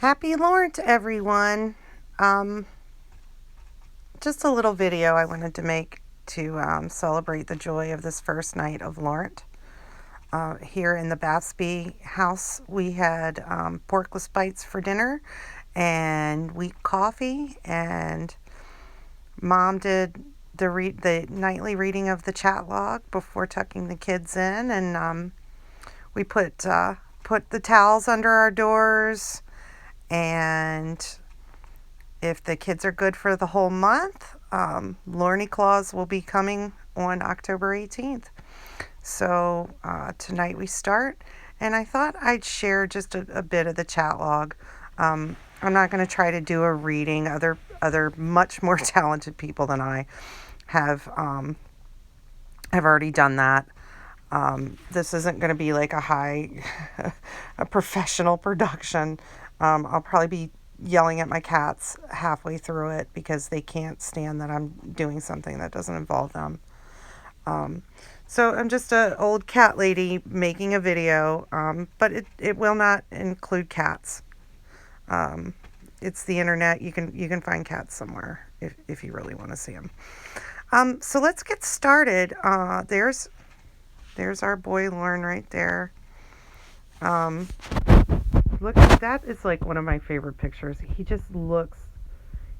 Happy Lornt, everyone. Um, just a little video I wanted to make to celebrate the joy of this first night of Lornt. Here in the Bathsby house, we had porkless bites for dinner and weak coffee, and Mom did the nightly reading of the chat log before tucking the kids in, and we put the towels under our doors. And if the kids are good for the whole month, Lorne Claus will be coming on October 18th. So tonight we start, and I thought I'd share just a bit of the chat log. I'm not going to try to do a reading. Other much more talented people than I have already done that. This isn't going to be like a professional production. I'll probably be yelling at my cats halfway through it because they can't stand that I'm doing something that doesn't involve them. So I'm just an old cat lady making a video, but it will not include cats. It's the internet. You can find cats somewhere if you really want to see them. So let's get started. There's our boy Lorne right there. Look, that is like one of my favorite pictures. He just looks,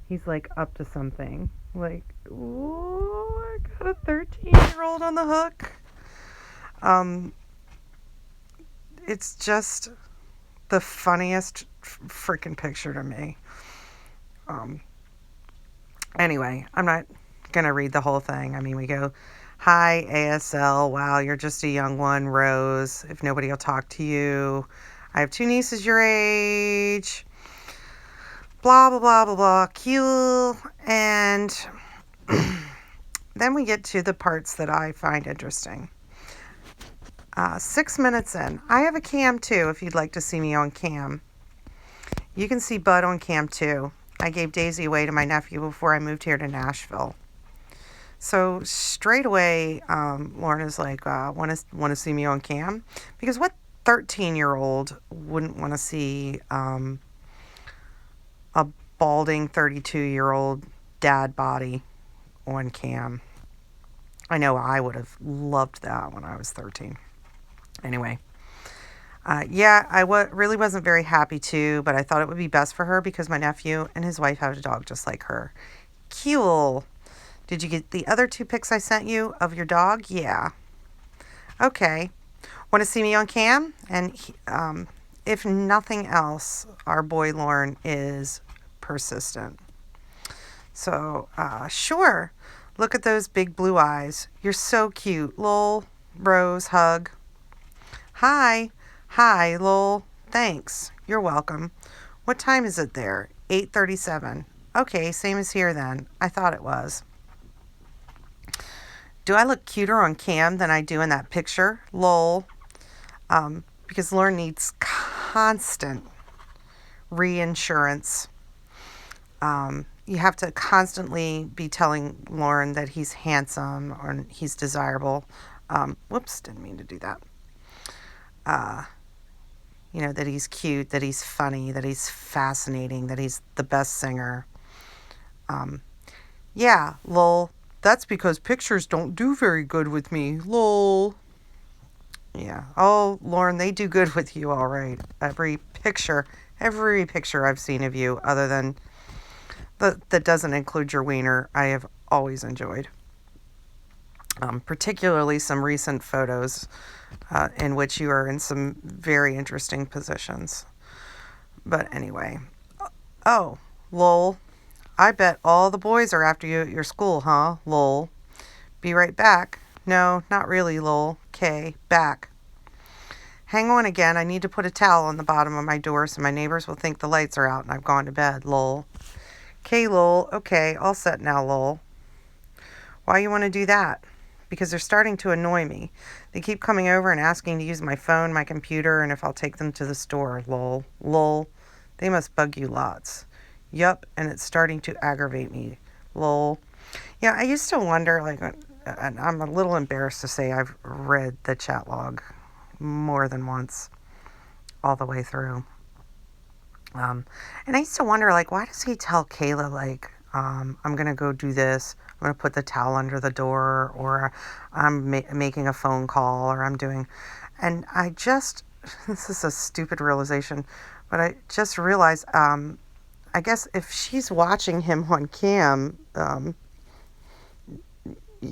he's like up to something. Like, ooh, I got a 13-year-old on the hook. It's just the funniest freaking picture to me. Anyway, I'm not going to read the whole thing. I mean, we go, hi, ASL. Wow, you're just a young one, Rose. If nobody will talk to you. I have 2 nieces your age. Blah, blah, blah, blah, blah. Cute. And then we get to the parts that I find interesting. 6 minutes in. I have a cam too, if you'd like to see me on cam. You can see Bud on cam too. I gave Daisy away to my nephew before I moved here to Nashville. So straight away, Lorne is like, want to see me on cam? Because what 13-year-old wouldn't want to see a balding 32-year-old dad body on cam? I know I would have loved that when I was 13. Anyway, I really wasn't very happy too, but I thought it would be best for her because my nephew and his wife have a dog just like her. Cute. Did you get the other 2 pics I sent you of your dog? Yeah. Okay. Want to see me on cam? And if nothing else, our boy Lorne is persistent. So, sure. Look at those big blue eyes. You're so cute. Lol. Rose, hug. Hi. Hi, lol. Thanks. You're welcome. What time is it there? 8:37. Okay, same as here then. I thought it was. Do I look cuter on cam than I do in that picture? Lol. Because Lorne needs constant reinsurance. You have to constantly be telling Lorne that he's handsome or he's desirable. Whoops, didn't mean to do that. That he's cute, that he's funny, that he's fascinating, that he's the best singer. Yeah, lol. That's because pictures don't do very good with me. Lol. Yeah. Oh, Lorne, they do good with you, all right. Every picture I've seen of you, other than that doesn't include your wiener, I have always enjoyed. Particularly some recent photos in which you are in some very interesting positions. But anyway. Oh, lol. I bet all the boys are after you at your school, huh? Lol. Be right back. No, not really, lol. Okay, back. Hang on again. I need to put a towel on the bottom of my door so my neighbors will think the lights are out and I've gone to bed, lol. Okay, lol. Okay, all set now, lol. Why you want to do that? Because they're starting to annoy me. They keep coming over and asking to use my phone, my computer, and if I'll take them to the store, lol. Lol. They must bug you lots. Yup, and it's starting to aggravate me. Lol. Yeah, I used to wonder, and I'm a little embarrassed to say I've read the chat log more than once, all the way through. And I used to wonder, like, why does he tell Kayla, like, I'm going to go do this, I'm going to put the towel under the door, or I'm making a phone call, or I'm doing, and I just, this is a stupid realization, but I just realized, I guess if she's watching him on cam,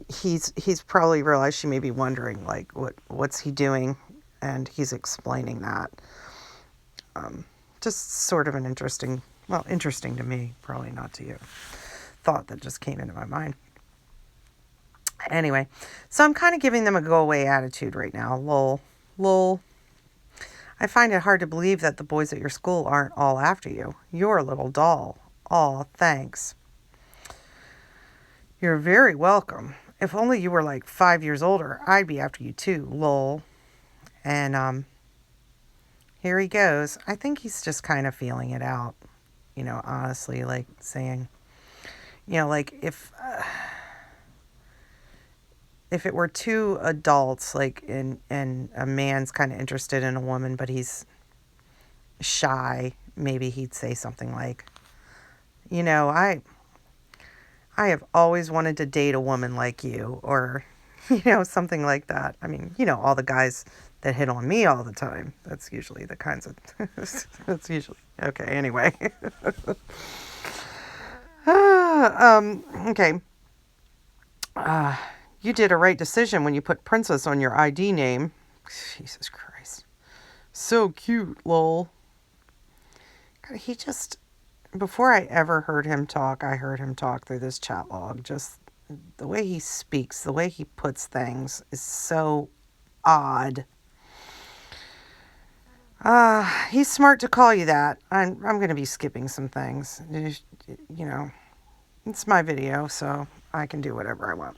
he's probably realized she may be wondering, like, what's he doing, and he's explaining that. Just sort of an interesting, well, interesting to me, probably not to you, thought that just came into my mind. Anyway, so I'm kind of giving them a go away attitude right now. Lol. I find it hard to believe that the boys at your school aren't all after you. You're a little doll. Aw, thanks. You're very welcome. If only you were like 5 years older, I'd be after you too, lol. And here he goes. I think he's just kind of feeling it out, honestly, like saying, like if it were two adults, like, and a man's kind of interested in a woman, but he's shy, maybe he'd say something like, I have always wanted to date a woman like you, or, something like that. I mean, all the guys that hit on me all the time. That's usually the kinds of, that's usually, okay, anyway. Okay. You did a right decision when you put Princess on your ID name. Jesus Christ. So cute, lol. God, he just, before I ever heard him talk, I heard him talk through this chat log. Just the way he speaks, the way he puts things is so odd. He's smart to call you that. I'm going to be skipping some things. It's my video, so I can do whatever I want.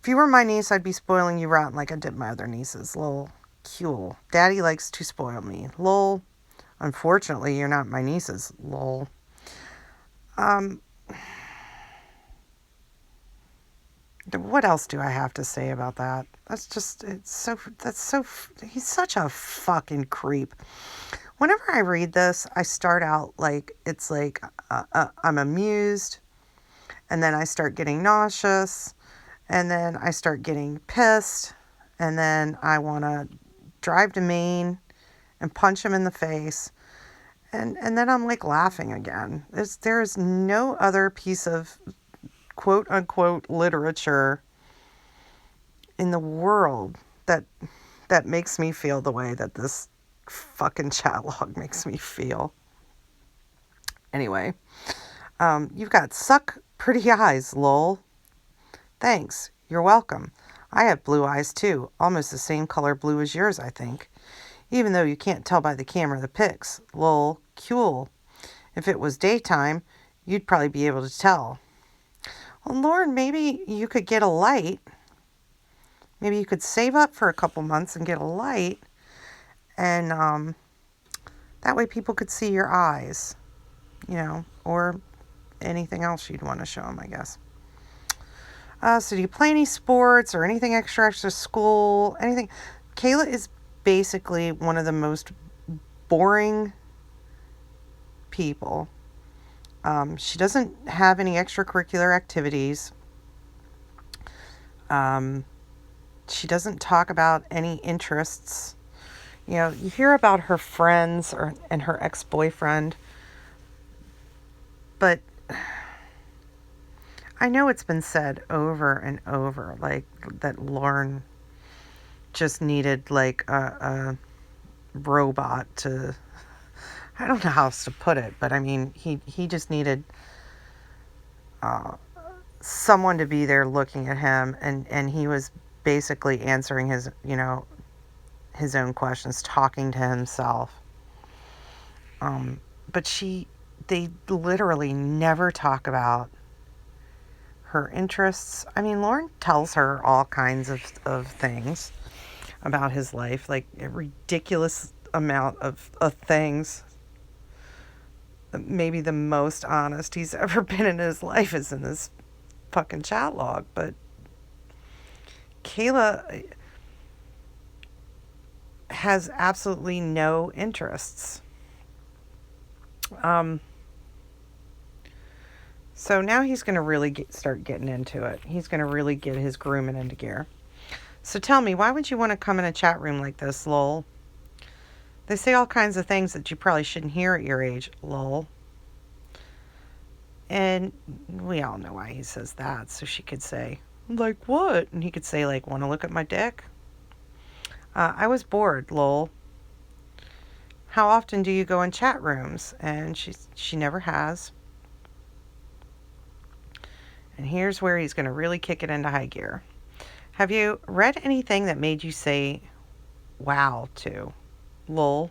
If you were my niece, I'd be spoiling you rotten like I did my other nieces. Lol. Cool. Daddy likes to spoil me. Lol. Unfortunately, you're not my nieces. Lol. What else do I have to say about that? He's such a fucking creep. Whenever I read this, I start out like, it's like, I'm amused, and then I start getting nauseous, and then I start getting pissed, and then I want to drive to Maine and punch him in the face, and then I'm like laughing again. There is no other piece of quote unquote literature in the world that makes me feel the way that this fucking chat log makes me feel. Anyway, you've got suck pretty eyes, lol. Thanks, you're welcome. I have blue eyes too, almost the same color blue as yours, I think. Even though you can't tell by the camera the pics. Lol, cool. If it was daytime, you'd probably be able to tell. Well, Lorne, maybe you could get a light. Maybe you could save up for a couple months and get a light. And that way people could see your eyes, or anything else you'd want to show them, I guess. So do you play any sports or anything extra school, anything? Kayla is basically one of the most boring people. She doesn't have any extracurricular activities. She doesn't talk about any interests. You hear about her friends and her ex-boyfriend, but I know it's been said over and over, like, that Lorne just needed, like, a robot to, I don't know how else to put it, but I mean, he just needed someone to be there looking at him, and he was basically answering his own questions, talking to himself. But they literally never talk about her interests. I mean, Lorne tells her all kinds of things about his life, like a ridiculous amount of things. Maybe the most honest he's ever been in his life is in this fucking chat log. But Kayla has absolutely no interests. So now he's going to really start getting into it. He's going to really get his grooming into gear. So tell me, why would you want to come in a chat room like this, lol? They say all kinds of things that you probably shouldn't hear at your age, lol. And we all know why he says that. So she could say, like what? And he could say, like, want to look at my dick? I was bored, lol. How often do you go in chat rooms? And she never has. And here's where he's going to really kick it into high gear. Have you read anything that made you say, wow, to? Lol.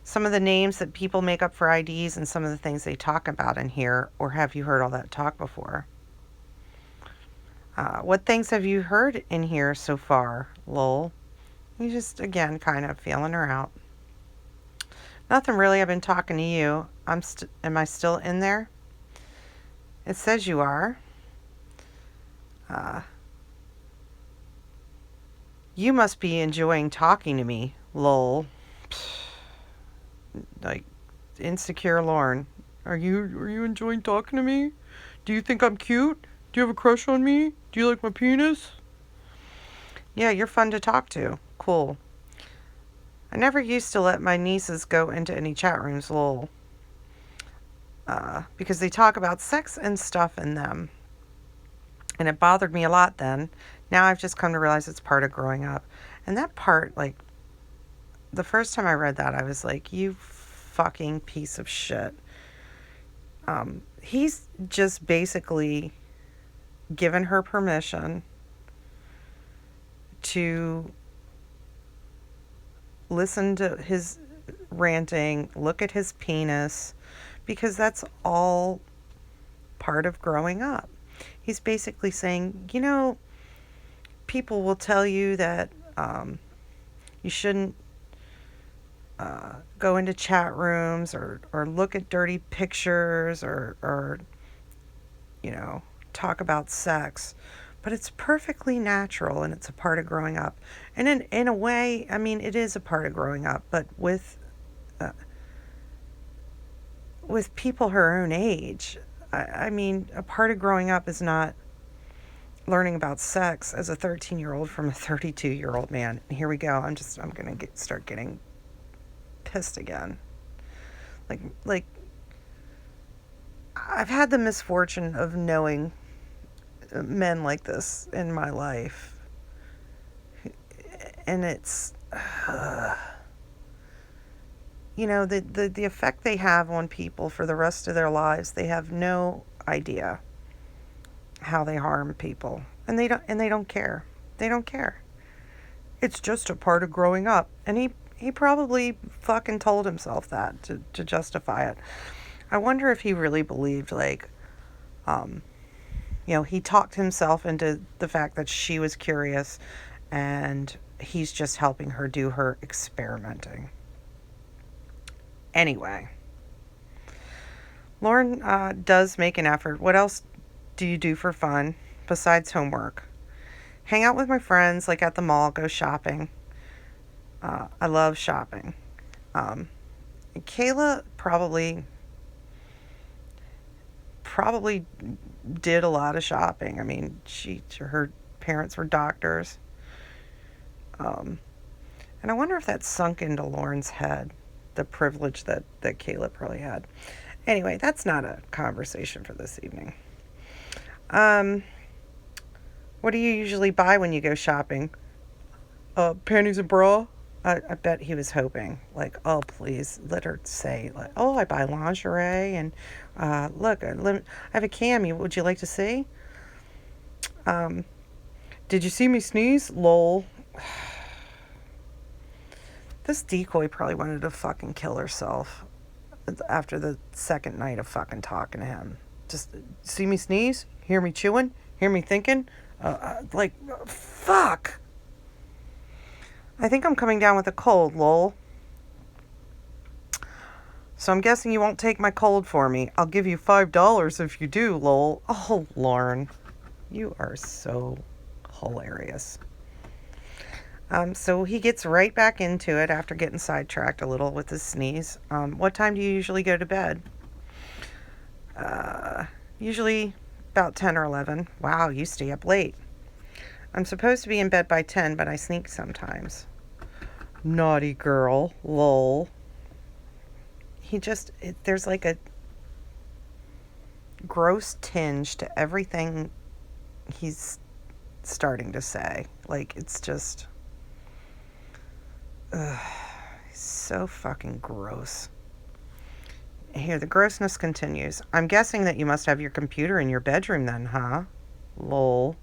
Some of the names that people make up for IDs and some of the things they talk about in here, or have you heard all that talk before? What things have you heard in here so far? Lol. You just, again, kind of feeling her out. Nothing really. I've been talking to you. Am I still in there? It says you are. You must be enjoying talking to me. Lol. Like, insecure Lorne. Are you enjoying talking to me? Do you think I'm cute? Do you have a crush on me? Do you like my penis? Yeah, you're fun to talk to. Cool. I never used to let my nieces go into any chat rooms, lol. Because they talk about sex and stuff in them. And it bothered me a lot then. Now I've just come to realize it's part of growing up. And that part, like, the first time I read that, I was like, you fucking piece of shit. He's just basically given her permission to listen to his ranting, look at his penis, because that's all part of growing up. He's basically saying, you know, people will tell you that you shouldn't go into chat rooms or look at dirty pictures or you know, talk about sex. But it's perfectly natural and it's a part of growing up. And in a way, I mean, it is a part of growing up, but with people her own age, I mean, a part of growing up is not learning about sex as a 13-year-old from a 32-year-old man. And here we go. I'm going to start getting pissed again. Like, I've had the misfortune of knowing men like this in my life. And it's, you know, the effect they have on people for the rest of their lives. They have no idea how they harm people. And they don't care. They don't care. It's just a part of growing up. And he probably fucking told himself that to justify it. I wonder if he really believed, like, you know, he talked himself into the fact that she was curious and he's just helping her do her experimenting. Anyway, Lorne does make an effort. What else do you do for fun besides homework? Hang out with my friends, like at the mall, go shopping. I love shopping. Kayla probably did a lot of shopping. I mean, her parents were doctors. And I wonder if that sunk into Lauren's head, the privilege that Kayla probably had. Anyway, that's not a conversation for this evening. What do you usually buy when you go shopping? Panties and bra? I bet he was hoping, like, oh, please, let her say, like, oh, I buy lingerie, and look, I have a cam. Would you like to see? Did you see me sneeze? Lol. This decoy probably wanted to fucking kill herself after the second night of fucking talking to him. Just see me sneeze? Hear me chewing? Hear me thinking? Like, fuck. I think I'm coming down with a cold, lol. So I'm guessing you won't take my cold for me. I'll give you $5 if you do, lol. Oh, Lorne. You are so hilarious. So he gets right back into it after getting sidetracked a little with his sneeze. What time do you usually go to bed? Usually about 10 or 11. Wow, you stay up late. I'm supposed to be in bed by 10, but I sneak sometimes. Naughty girl, lol. There's like a gross tinge to everything he's starting to say. Like, it's just, so fucking gross. Here, the grossness continues. I'm guessing that you must have your computer in your bedroom then, huh? Lol.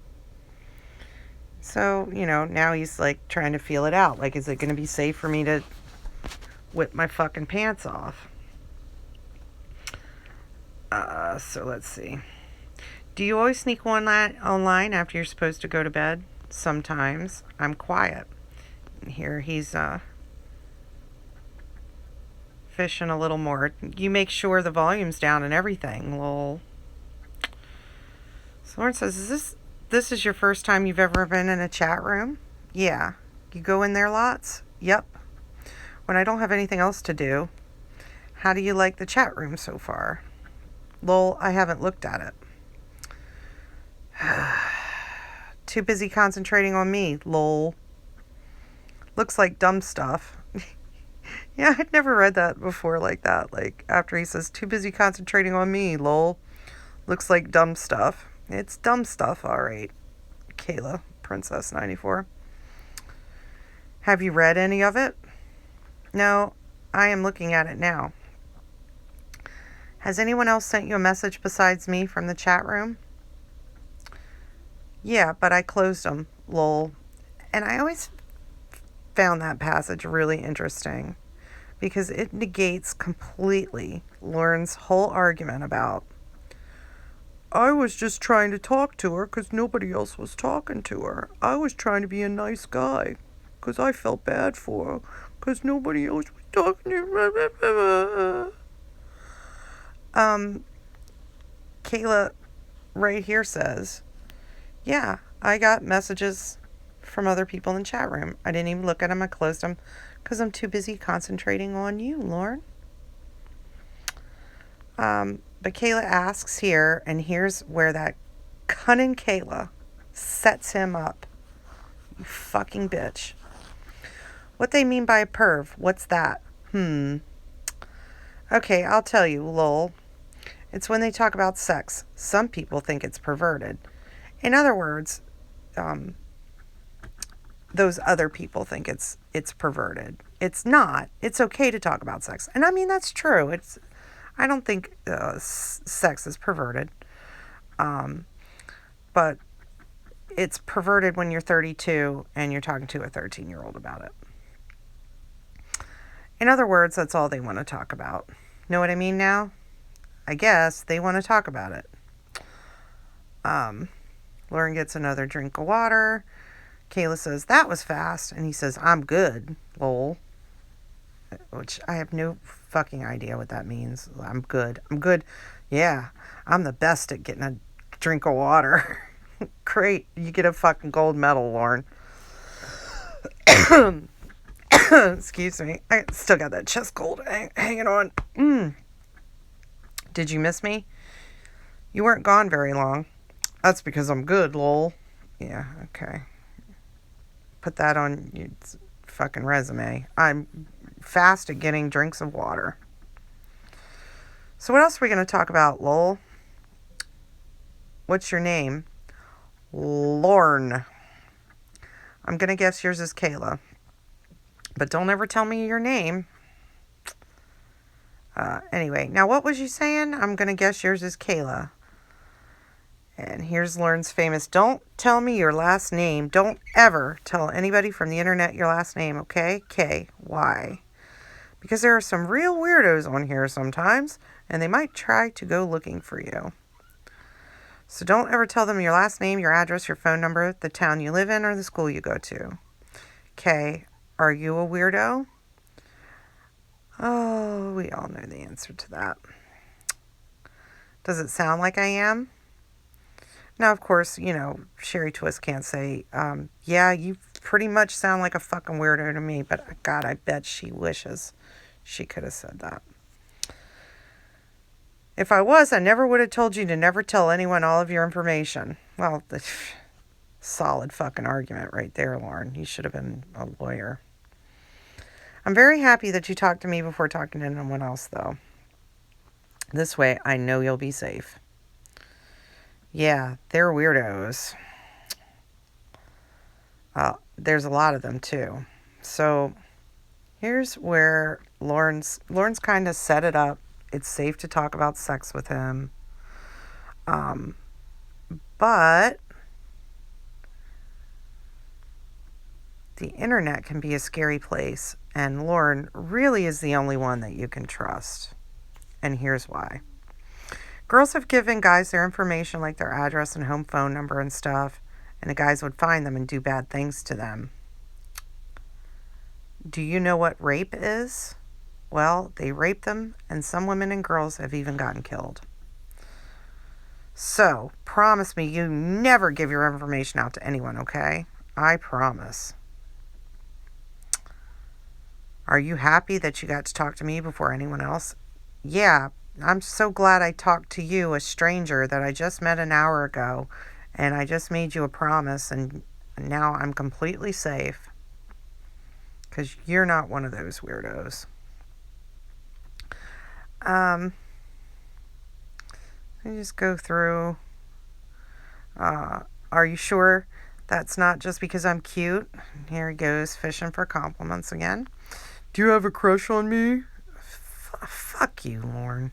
So, now he's like trying to feel it out. Like, is it going to be safe for me to whip my fucking pants off? So let's see. Do you always sneak online after you're supposed to go to bed? Sometimes. I'm quiet. Here he's fishing a little more. You make sure the volume's down and everything. Lol. So Lorne says, this is your first time you've ever been in a chat room? Yeah. You go in there lots? Yep. When I don't have anything else to do. How do you like the chat room so far? Lol, I haven't looked at it. Too busy concentrating on me. Lol. Looks like dumb stuff. Yeah, I'd never read that before like that. Like, after he says, too busy concentrating on me. Lol. Looks like dumb stuff. It's dumb stuff, all right. Kayla, Princess 94. Have you read any of it? No, I am looking at it now. Has anyone else sent you a message besides me from the chat room? Yeah, but I closed them. Lol. And I always found that passage really interesting because it negates completely Lorne's whole argument about, I was just trying to talk to her because nobody else was talking to her. I was trying to be a nice guy because I felt bad for her because nobody else was talking to her. Kayla right here says, yeah, I got messages from other people in the chat room. I didn't even look at them. I closed them because I'm too busy concentrating on you, Lorne. But Kayla asks here, and here's where that cunning Kayla sets him up. You fucking bitch. What they mean by a perv? What's that? Okay, I'll tell you, lol. It's when they talk about sex. Some people think it's perverted. In other words, those other people think it's perverted. It's not. It's okay to talk about sex. And I mean, that's true. I don't think sex is perverted. But it's perverted when you're 32 and you're talking to a 13-year-old about it. In other words, that's all they want to talk about. Know what I mean now? I guess they want to talk about it. Lorne gets another drink of water. Kayla says, that was fast. And he says, I'm good, lol. Which I have no fucking idea what that means. I'm good. Yeah, I'm the best at getting a drink of water. Great. You get a fucking gold medal, Lorne. Excuse me. I still got that chest cold hanging on. Did you miss me? You weren't gone very long. That's because I'm good, lol. Yeah, okay. Put that on your fucking resume. I'm fast at getting drinks of water. So what else are we going to talk about, lol? What's your name? Lorne. I'm going to guess yours is Kayla. But don't ever tell me your name. Anyway, now what was you saying? I'm going to guess yours is Kayla. And here's Lorne's famous, don't tell me your last name. Don't ever tell anybody from the internet your last name, okay? K. Why? Because there are some real weirdos on here sometimes, and they might try to go looking for you. So don't ever tell them your last name, your address, your phone number, the town you live in, or the school you go to. K. Are you a weirdo? Oh, we all know the answer to that. Does it sound like I am? Now, of course, Sherry Twist can't say, yeah, you pretty much sound like a fucking weirdo to me, but God, I bet she wishes she could have said that. If I was, I never would have told you to never tell anyone all of your information. Well, the solid fucking argument right there, Lorne. You should have been a lawyer. I'm very happy that you talked to me before talking to anyone else, though. This way, I know you'll be safe. Yeah, they're weirdos. There's a lot of them, too. So, here's where Lorne's kind of set it up. It's safe to talk about sex with him. But the internet can be a scary place, and Lorne really is the only one that you can trust. And here's why. Girls have given guys their information, like their address and home phone number and stuff, and the guys would find them and do bad things to them. Do you know what rape is? Well, they rape them, and some women and girls have even gotten killed. So, promise me you never give your information out to anyone, okay? I promise. Are you happy that you got to talk to me before anyone else? Yeah, I'm so glad I talked to you, a stranger that I just met an hour ago, and I just made you a promise, and now I'm completely safe. Because you're not one of those weirdos. Let me just go through. Are you sure that's not just because I'm cute? Here he goes, fishing for compliments again. Do you have a crush on me? Fuck you, Lorne.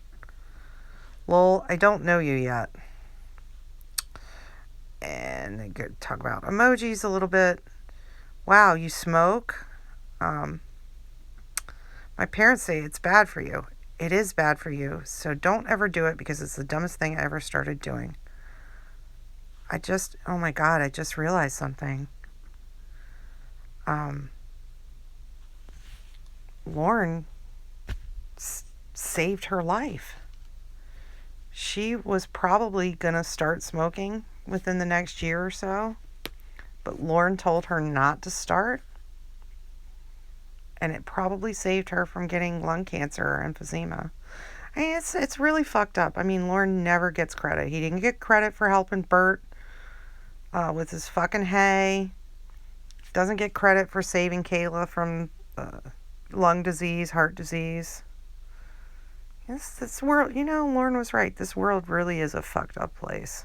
Lol, I don't know you yet. And they go talk about emojis a little bit. Wow, you smoke? My parents say it's bad for you. It is bad for you, so don't ever do it because it's the dumbest thing I ever started doing. Oh my God, I just realized something. Lorne saved her life. She was probably going to start smoking within the next year or so, but Lorne told her not to start, and it probably saved her from getting lung cancer or emphysema. I mean, it's really fucked up. I mean, Lorne never gets credit. He didn't get credit for helping Bert with his fucking hay. Doesn't get credit for saving Kayla from lung disease, heart disease. This world, Lorne was right. This world really is a fucked up place.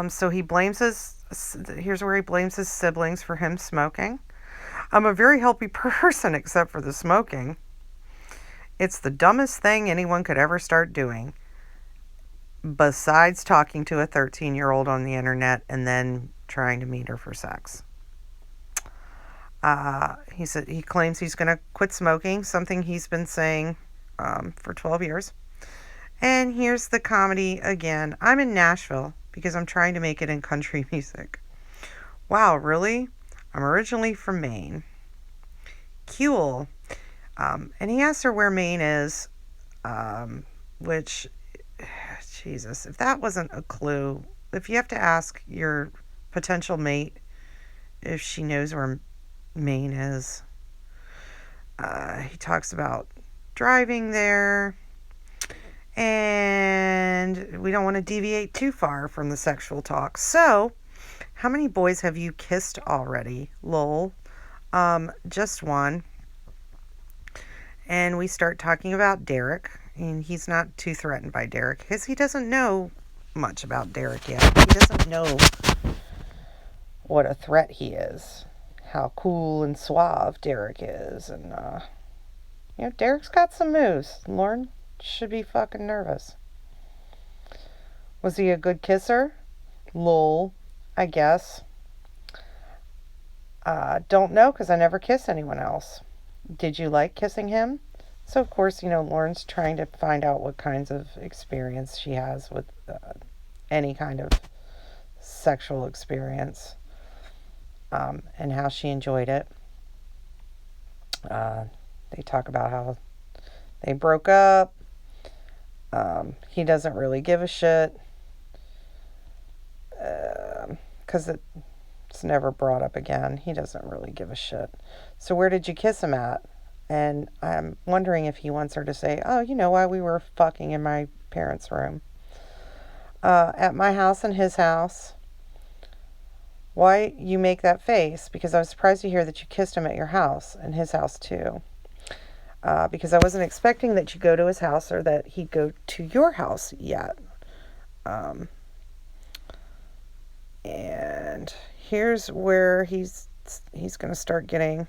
So he blames here's where he blames his siblings for him smoking. I'm a very healthy person except for the smoking. It's the dumbest thing anyone could ever start doing, besides talking to a 13-year-old on the internet and then trying to meet her for sex. He claims he's going to quit smoking, something he's been saying for 12 years. And here's the comedy again. I'm in Nashville because I'm trying to make it in country music. Wow, really? I'm originally from Maine. Cool. And he asks her where Maine is, which, Jesus, if that wasn't a clue, if you have to ask your potential mate if she knows where Maine is. He talks about driving there, and we don't want to deviate too far from the sexual talk. So, how many boys have you kissed already? Lol. Just one. And we start talking about Derek, and he's not too threatened by Derek because he doesn't know much about Derek yet. He doesn't know what a threat he is, how cool and suave Derek is, and Derek's got some moves. Lorne should be fucking nervous. Was he a good kisser? Lol, I guess. Don't know because I never kiss anyone else. Did you like kissing him? So, of course, Lorne's trying to find out what kinds of experience she has with any kind of sexual experience, and how she enjoyed it. They talk about how they broke up. He doesn't really give a shit because It's never brought up again. He doesn't really give a shit. So where did you kiss him at? And I'm wondering if he wants her to say, oh, you know why we were fucking in my parents' room. At my house and his house. Why you make that face? Because I was surprised to hear that you kissed him at your house and his house too. Because I wasn't expecting that you go to his house or that he'd go to your house yet. And here's where he's going to start getting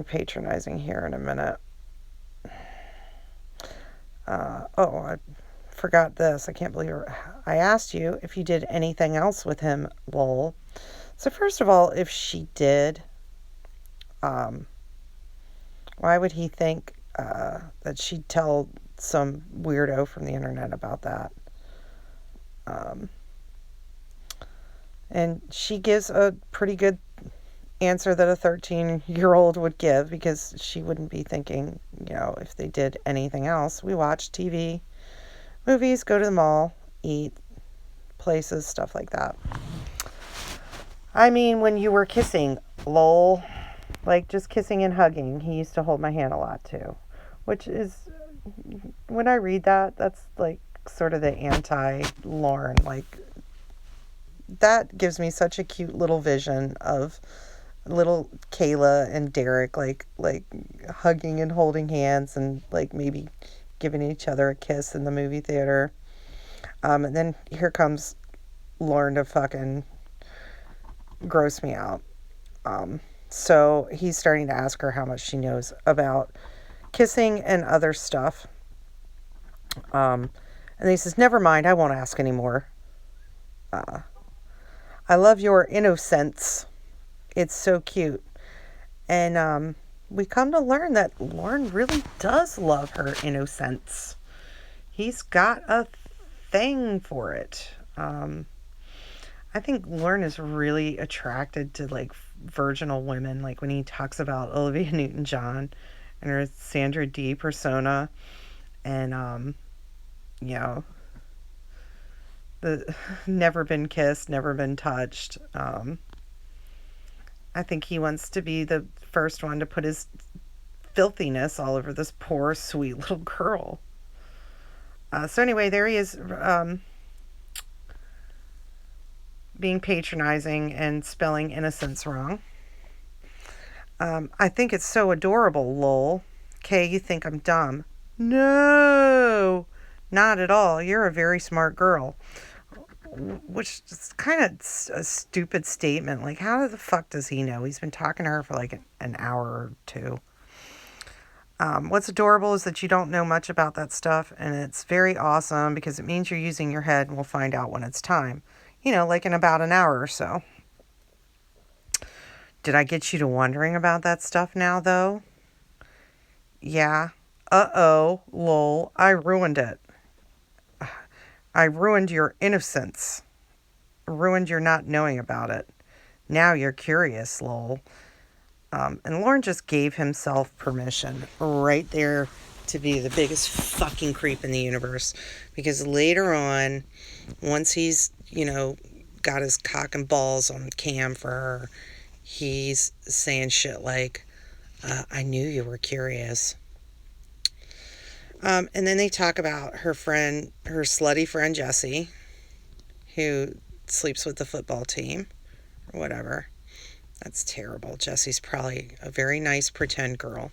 patronizing here in a minute. I forgot this. I can't believe it. I asked you if you did anything else with him, lol. So first of all, if she did, why would he think that she'd tell some weirdo from the internet about that? And she gives a pretty good answer that a 13-year-old would give, because she wouldn't be thinking, if they did anything else. We watch TV, movies, go to the mall, eat, places, stuff like that. I mean, when you were kissing, lol, like just kissing and hugging, he used to hold my hand a lot too, which is, when I read that, that's like sort of the anti-Lorne. Like, that gives me such a cute little vision of little Kayla and Derek, like hugging and holding hands and like maybe giving each other a kiss in the movie theater. And then here comes Lorne to fucking gross me out. So he's starting to ask her how much she knows about kissing and other stuff. And he says, never mind, I won't ask anymore. I love your innocence. It's so cute. And we come to learn that Lorne really does love her innocence. He's got a thing for it. I think Lorne is really attracted to like virginal women. Like when he talks about Olivia Newton-John and her Sandra Dee persona, and the never been kissed, never been touched. I think he wants to be the first one to put his filthiness all over this poor, sweet little girl. So anyway, there he is, being patronizing and spelling innocence wrong. I think it's so adorable, lol. Kay, you think I'm dumb. No, not at all. You're a very smart girl. Which is kind of a stupid statement. Like, how the fuck does he know? He's been talking to her for like an hour or two. What's adorable is that you don't know much about that stuff, and it's very awesome because it means you're using your head, and we'll find out when it's time. Like in about an hour or so. Did I get you to wondering about that stuff now, though? Yeah. Uh-oh, lol, I ruined it. I ruined your innocence. Ruined your not knowing about it. Now you're curious, lol. And Lorne just gave himself permission right there to be the biggest fucking creep in the universe. Because later on, once he's, got his cock and balls on cam for her, he's saying shit like, I knew you were curious. And then they talk about her slutty friend Jessie, who sleeps with the football team, or whatever. That's terrible. Jessie's probably a very nice pretend girl.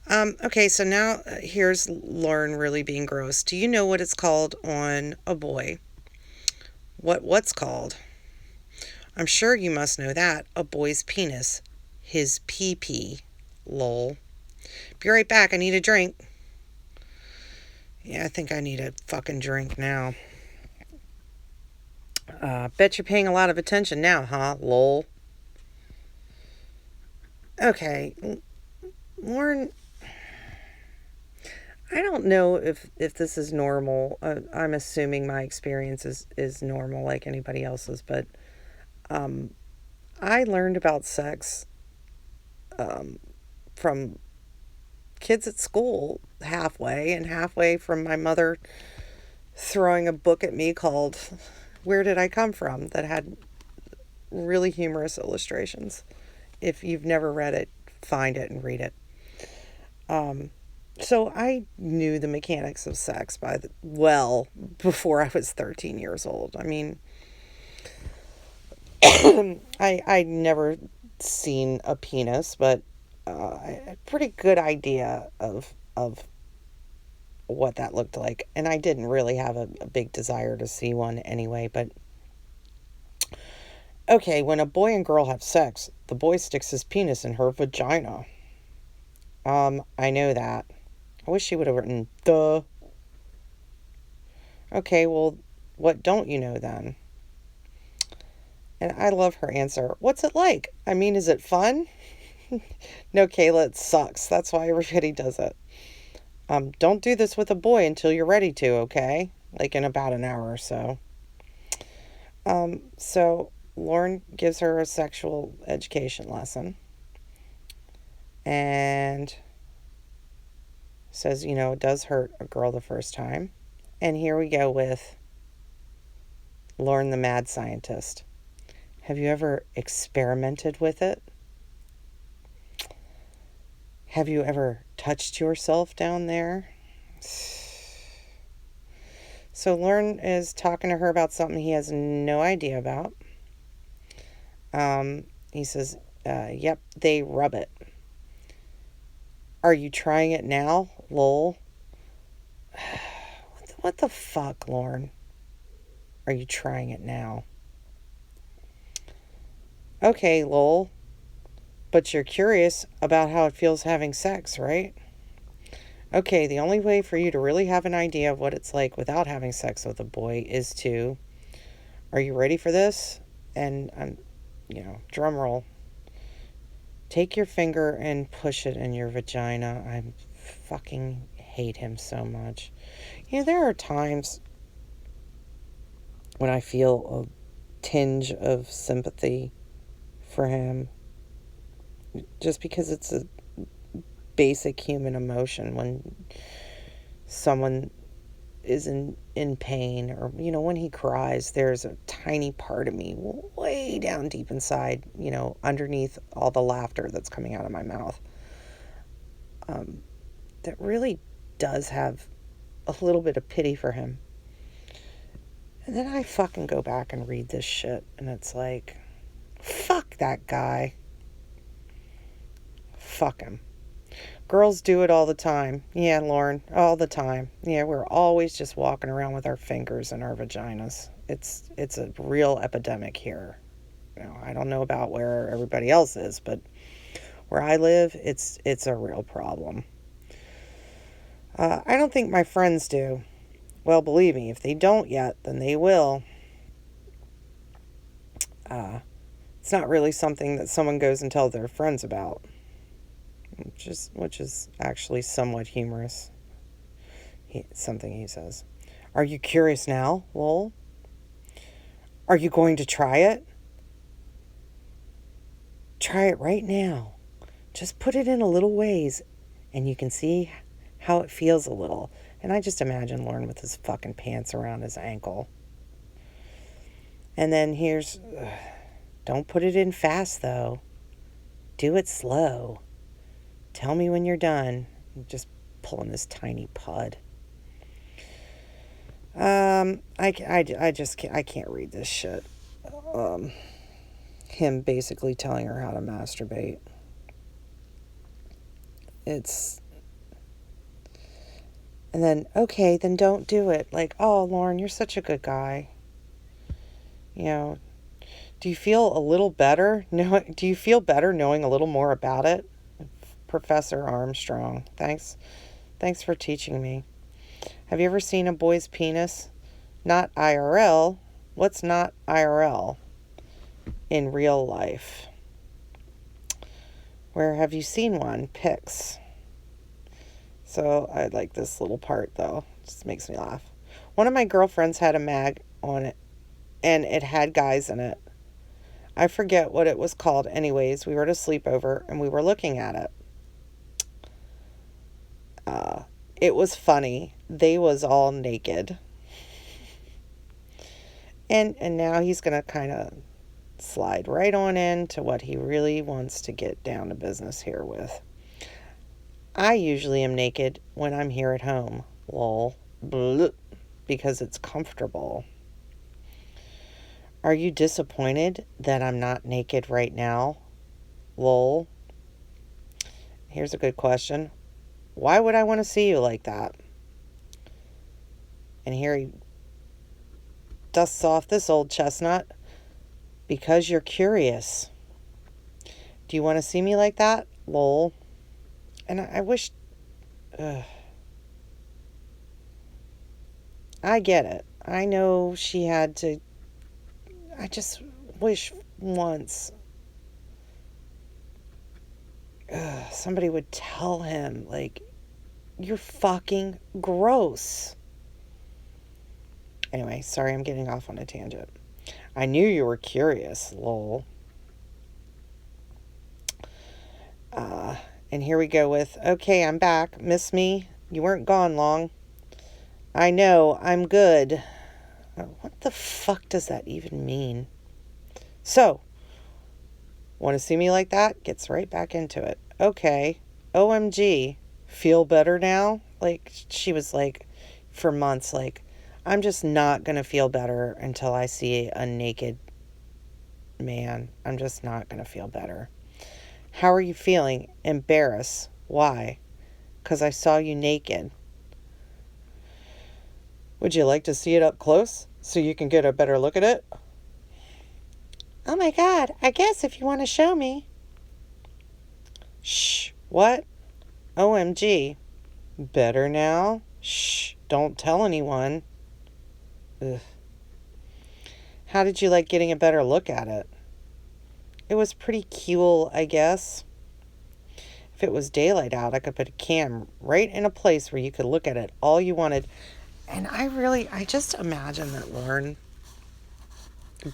Okay, so now here's Lorne really being gross. Do you know what it's called on a boy? What's called? I'm sure you must know that. A boy's penis. His pee-pee. Lol. Be right back. I need a drink. Yeah, I think I need a fucking drink now. Bet you're paying a lot of attention now, huh? Lol. Okay. Lorne, I don't know if this is normal. I'm assuming my experience is normal like anybody else's, but I learned about sex from kids at school halfway, and halfway from my mother throwing a book at me called Where Did I Come From? That had really humorous illustrations. If you've never read it, find it and read it. So I knew the mechanics of sex before I was 13 years old. I mean, I'd never seen a penis, but a pretty good idea of what that looked like. And I didn't really have a big desire to see one anyway, but okay, when a boy and girl have sex, the boy sticks his penis in her vagina. I know that. I wish she would have written the. Okay, well, what don't you know then? And I love her answer. What's it like? I mean, is it fun? No, Kayla, it sucks. That's why everybody does it. Don't do this with a boy until you're ready to, okay? Like in about an hour or so. So Lorne gives her a sexual education lesson. And says, it does hurt a girl the first time. And here we go with Lorne the mad scientist. Have you ever experimented with it? Have you ever touched yourself down there? So Lorne is talking to her about something he has no idea about. He says, yep, they rub it. Are you trying it now, lol? What the fuck, Lorne? Are you trying it now? Okay, lol. But you're curious about how it feels having sex, right? Okay, the only way for you to really have an idea of what it's like without having sex with a boy is to... Are you ready for this? And, drum roll. Take your finger and push it in your vagina. I fucking hate him so much. There are times when I feel a tinge of sympathy for him. Just because it's a basic human emotion when someone is in pain, or when he cries, there's a tiny part of me way down deep inside, underneath all the laughter that's coming out of my mouth, that really does have a little bit of pity for him. And then I fucking go back and read this shit, and it's like, fuck that guy. Fuck him. Girls do it all the time. Yeah, Lorne, all the time. Yeah, we're always just walking around with our fingers in our vaginas. It's a real epidemic here. I don't know about where everybody else is, but where I live, it's a real problem. I don't think my friends do. Well, believe me, if they don't yet, then they will. It's not really something that someone goes and tells their friends about. Which is actually somewhat humorous. Something he says. Are you curious now, lol? Are you going to try it? Try it right now. Just put it in a little ways, and you can see how it feels a little. And I just imagine Lorne with his fucking pants around his ankle. And then don't put it in fast, though. Do it slow. Tell me when you're done. Just pulling this tiny pud. I can't read this shit. Him basically telling her how to masturbate. And then, okay, then don't do it. Like, oh, Lorne, you're such a good guy. Do you feel a little better? Do you feel better knowing a little more about it? Professor Armstrong, thanks for teaching me. Have you ever seen a boy's penis? Not IRL. What's not IRL? In real life. Where have you seen one? Pics. So I like this little part though. It just makes me laugh. One of my girlfriends had a mag on it, and it had guys in it. I forget what it was called. Anyways, we were at a sleepover and we were looking at it. It was funny. They was all naked. And now he's going to kind of slide right on into what he really wants to get down to business here with. I usually am naked when I'm here at home. Lol. Bleh, because it's comfortable. Are you disappointed that I'm not naked right now? Lol. Here's a good question. Why would I want to see you like that? And here he dusts off this old chestnut. Because you're curious. Do you want to see me like that? Lol. And I wish... I get it. I know she had to... I just wish once somebody would tell him, like, you're fucking gross. Anyway, sorry I'm getting off on a tangent. I knew you were curious, lol. And here we go with, okay, I'm back. Miss me? You weren't gone long. I know, I'm good. What the fuck does that even mean? So, want to see me like that? Gets right back into it. Okay. OMG. Feel better now? Like, she was like, for months, like, I'm just not going to feel better until I see a naked man. I'm just not going to feel better. How are you feeling? Embarrassed. Why? Because I saw you naked. Would you like to see it up close so you can get a better look at it? Oh my God, I guess if you want to show me. Shh, what? OMG. Better now? Shh, don't tell anyone. Ugh. How did you like getting a better look at it? It was pretty cool, I guess. If it was daylight out, I could put a cam right in a place where you could look at it all you wanted. And I just imagine that Lorne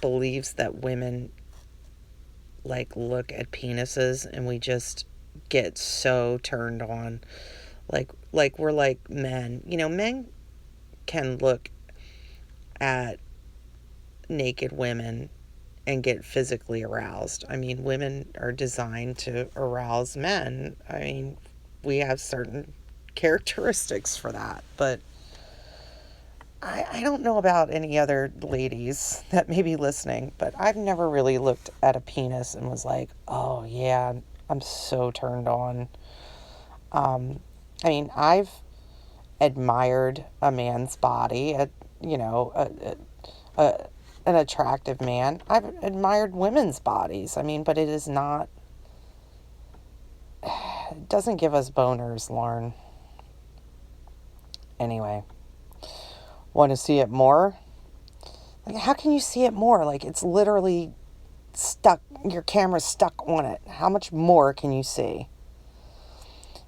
believes that women like look at penises and we just get so turned on. Like we're like men. You know, men can look at naked women and get physically aroused. I mean, women are designed to arouse men. I mean, we have certain characteristics for that, but I don't know about any other ladies that may be listening, but I've never really looked at a penis and was like, oh yeah, I'm so turned on. I mean, I've admired a man's body, an attractive man. I've admired women's bodies. I mean, but it is not, it doesn't give us boners, Lorne. Anyway, want to see it more? Like, how can you see it more? Like, it's literally stuck, your camera's stuck on it. How much more can you see?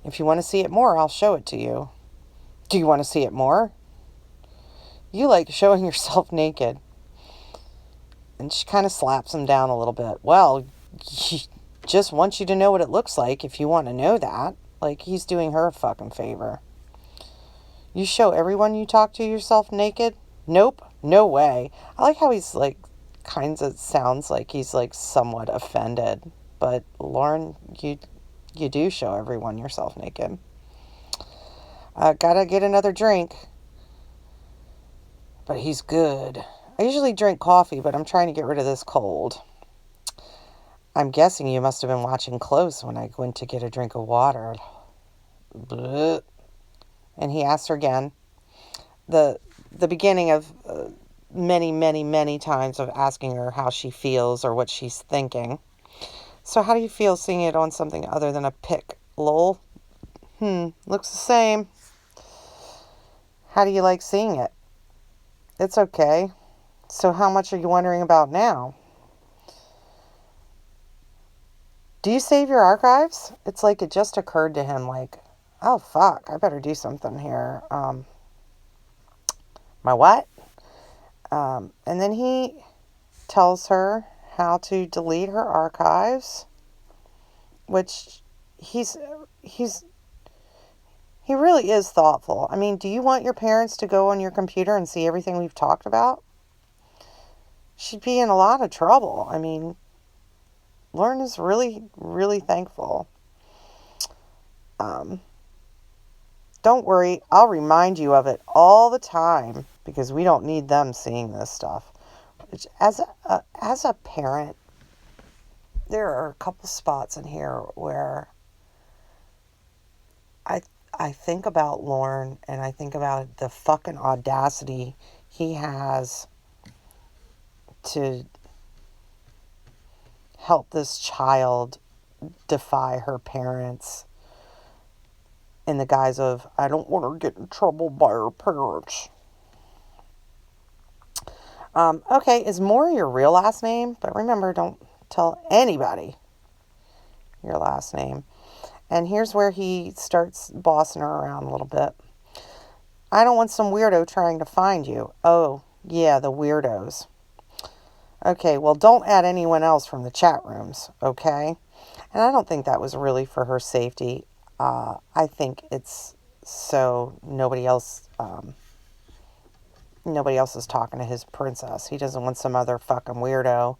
If you want to see it more, I'll show it to you. Do you want to see it more? You like showing yourself naked. And she kind of slaps him down a little bit. Well, he just wants you to know what it looks like if you want to know that. Like, he's doing her a fucking favor. You show everyone you talk to yourself naked? Nope, no way. I like how he's like, kinds of sounds like he's like somewhat offended. But Lorne, you do show everyone yourself naked. Gotta get another drink. But he's good. I usually drink coffee, but I'm trying to get rid of this cold. I'm guessing you must have been watching close when I went to get a drink of water. Blech. And he asked her again. The beginning of many, many, many times of asking her how she feels or what she's thinking. So how do you feel seeing it on something other than a pic? Lol. Looks the same. How do you like seeing it? It's okay. So how much are you wondering about now? Do you save your archives? It's like it just occurred to him like, oh fuck, I better do something here. My what? And then he tells her how to delete her archives, which he's He really is thoughtful. I mean, do you want your parents to go on your computer and see everything we've talked about? She'd be in a lot of trouble. I mean, Lorne is really, really thankful. Don't worry, I'll remind you of it all the time because we don't need them seeing this stuff. As a parent, there are a couple spots in here where I think about Lorne and I think about the fucking audacity he has to help this child defy her parents in the guise of, I don't want her to get in trouble by her parents. Okay, is Maury your real last name? But remember, don't tell anybody your last name. And here's where he starts bossing her around a little bit. I don't want some weirdo trying to find you. Oh, yeah, the weirdos. Okay, well, don't add anyone else from the chat rooms, okay? And I don't think that was really for her safety. I think it's so nobody else is talking to his princess. He doesn't want some other fucking weirdo,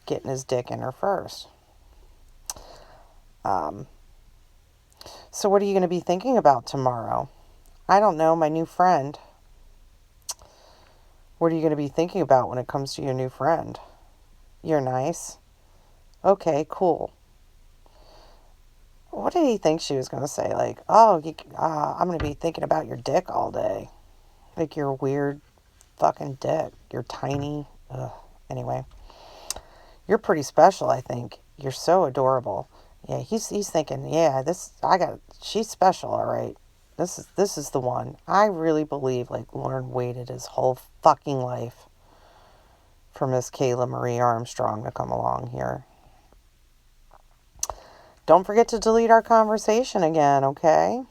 getting his dick in her first. So what are you going to be thinking about tomorrow? I don't know, my new friend. What are you going to be thinking about when it comes to your new friend? You're nice. Okay, cool. What did he think she was going to say? Like, oh, I'm going to be thinking about your dick all day. Like your weird fucking dick. Your tiny. Ugh. Anyway. You're pretty special, I think. You're so adorable. Yeah, he's thinking, yeah, she's special, all right. This is the one. I really believe, like, Lorne waited his whole fucking life for Miss Kayla Marie Armstrong to come along here. Don't forget to delete our conversation again, okay?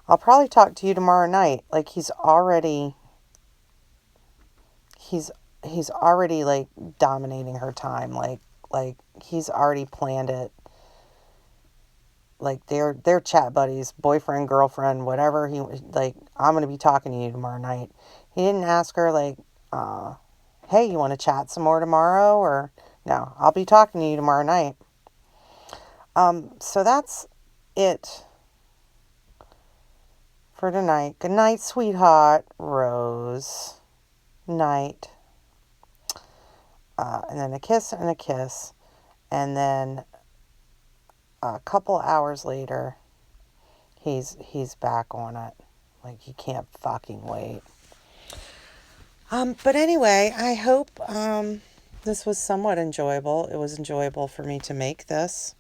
I'll probably talk to you tomorrow night. Like, he's already like dominating her time. Like he's already planned it. Like they're chat buddies, boyfriend, girlfriend, whatever. I'm going to be talking to you tomorrow night. He didn't ask her like, hey, you want to chat some more tomorrow? Or no, I'll be talking to you tomorrow night. So that's it for tonight. Good night, sweetheart. Rose. Night. And then a kiss and a kiss. And then a couple hours later, he's back on it. Like, he can't fucking wait. But anyway, I hope this was somewhat enjoyable. It was enjoyable for me to make this.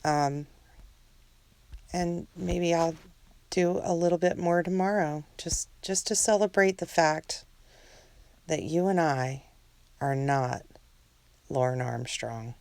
And maybe I'll do a little bit more tomorrow. Just to celebrate the fact that you and I are not Lorne Armstrong.